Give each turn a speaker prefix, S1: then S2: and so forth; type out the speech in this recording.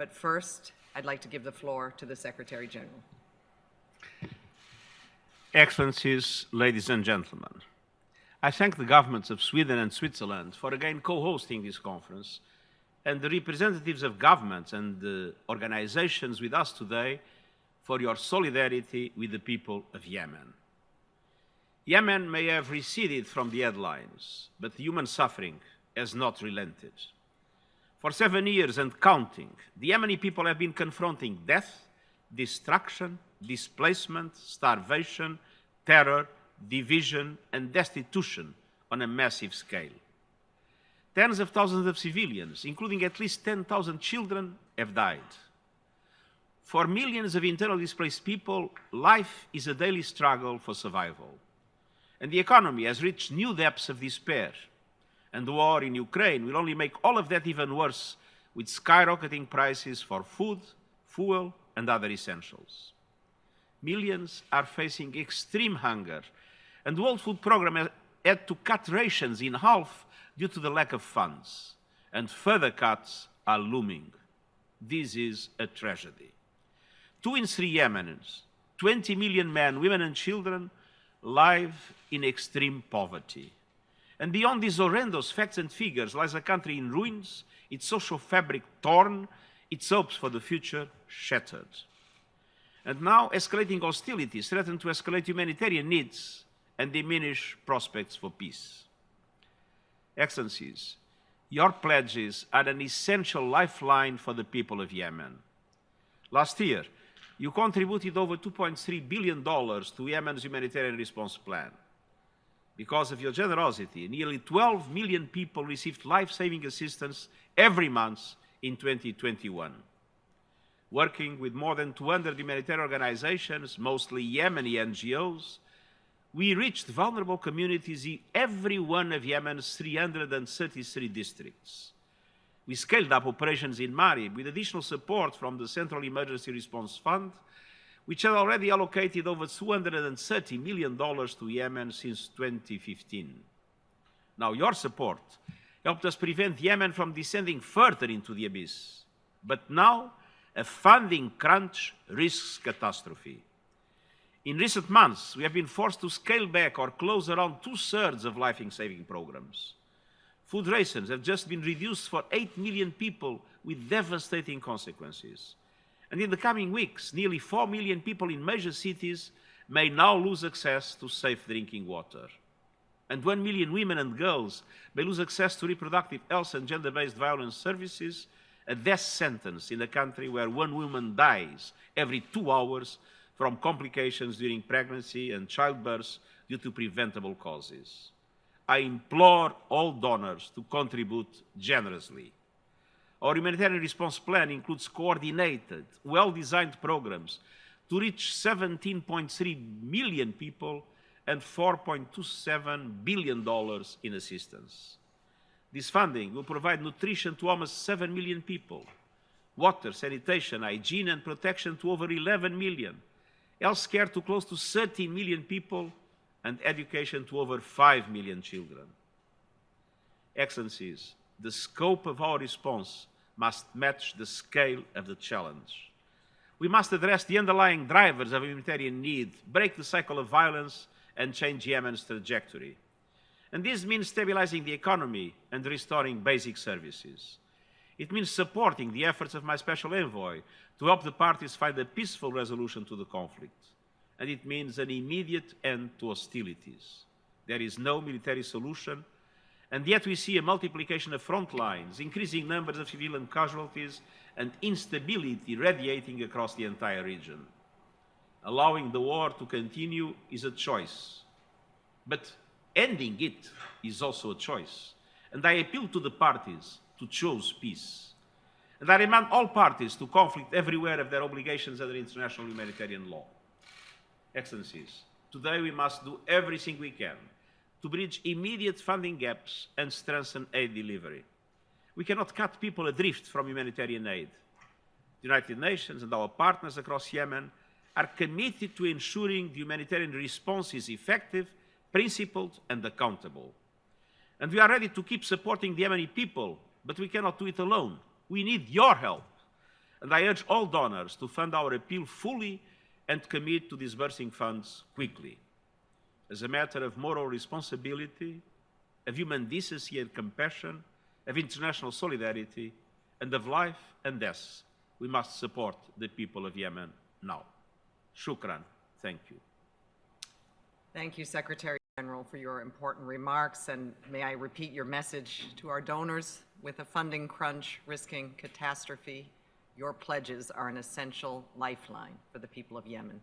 S1: But first, I'd like to give the floor to the Secretary General.
S2: Excellencies, ladies and gentlemen, I thank the governments of Sweden and Switzerland for again co-hosting this conference and the representatives of governments and organizations with us today for your solidarity with the people of Yemen. Yemen may have receded from the headlines, but human suffering has not relented. For 7 years and counting, the Yemeni people have been confronting death, destruction, displacement, starvation, terror, division, and destitution on a massive scale. Tens of thousands of civilians, including at least 10,000 children, have died. For millions of internally displaced people, life is a daily struggle for survival. And the economy has reached new depths of despair. And the war in Ukraine will only make all of that even worse, with skyrocketing prices for food, fuel, and other essentials. Millions are facing extreme hunger, and the World Food Programme had to cut rations in half due to the lack of funds, and further cuts are looming. This is a tragedy. 2 in 3 Yemenis, 20 million men, women, and children live in extreme poverty. And beyond these horrendous facts and figures lies a country in ruins, its social fabric torn, its hopes for the future shattered. And now escalating hostilities threaten to escalate humanitarian needs and diminish prospects for peace. Excellencies, your pledges are an essential lifeline for the people of Yemen. Last year, you contributed over $2.3 billion to Yemen's humanitarian response plan. Because of your generosity, nearly 12 million people received life-saving assistance every month in 2021. Working with more than 200 humanitarian organizations, mostly Yemeni NGOs, we reached vulnerable communities in every one of Yemen's 333 districts. We scaled up operations in Marib with additional support from the Central Emergency Response Fund, which had already allocated over $230 million to Yemen since 2015. Now, your support helped us prevent Yemen from descending further into the abyss. But now, a funding crunch risks catastrophe. In recent months, we have been forced to scale back or close around 2/3 of life-saving programs. Food rations have just been reduced for 8 million people with devastating consequences. And in the coming weeks, nearly 4 million people in major cities may now lose access to safe drinking water. And 1 million women and girls may lose access to reproductive health and gender-based violence services, a death sentence in a country where 1 woman dies every 2 hours from complications during pregnancy and childbirth due to preventable causes. I implore all donors to contribute generously. Our humanitarian response plan includes coordinated, well-designed programs to reach 17.3 million people and $4.27 billion in assistance. This funding will provide nutrition to almost 7 million people, water, sanitation, hygiene, and protection to over 11 million, health care to close to 13 million people, and education to over 5 million children. Excellencies, the scope of our response must match the scale of the challenge. We must address the underlying drivers of humanitarian need, break the cycle of violence, and change Yemen's trajectory. And this means stabilizing the economy and restoring basic services. It means supporting the efforts of my special envoy to help the parties find a peaceful resolution to the conflict. And it means an immediate end to hostilities. There is no military solution, and yet we see a multiplication of front lines, increasing numbers of civilian casualties, and instability radiating across the entire region. Allowing the war to continue is a choice, but ending it is also a choice. And I appeal to the parties to choose peace. And I remind all parties to conflict everywhere of their obligations under international humanitarian law. Excellencies, today we must do everything we can to bridge immediate funding gaps and strengthen aid delivery. We cannot cut people adrift from humanitarian aid. The United Nations and our partners across Yemen are committed to ensuring the humanitarian response is effective, principled, and accountable. And we are ready to keep supporting the Yemeni people, but we cannot do it alone. We need your help. And I urge all donors to fund our appeal fully and commit to disbursing funds quickly. As a matter of moral responsibility, of human decency and compassion, of international solidarity, and of life and death, we must support the people of Yemen now. Shukran. Thank you.
S1: Thank you, Secretary General, for your important remarks. And may I repeat your message to our donors? With a funding crunch risking catastrophe, your pledges are an essential lifeline for the people of Yemen.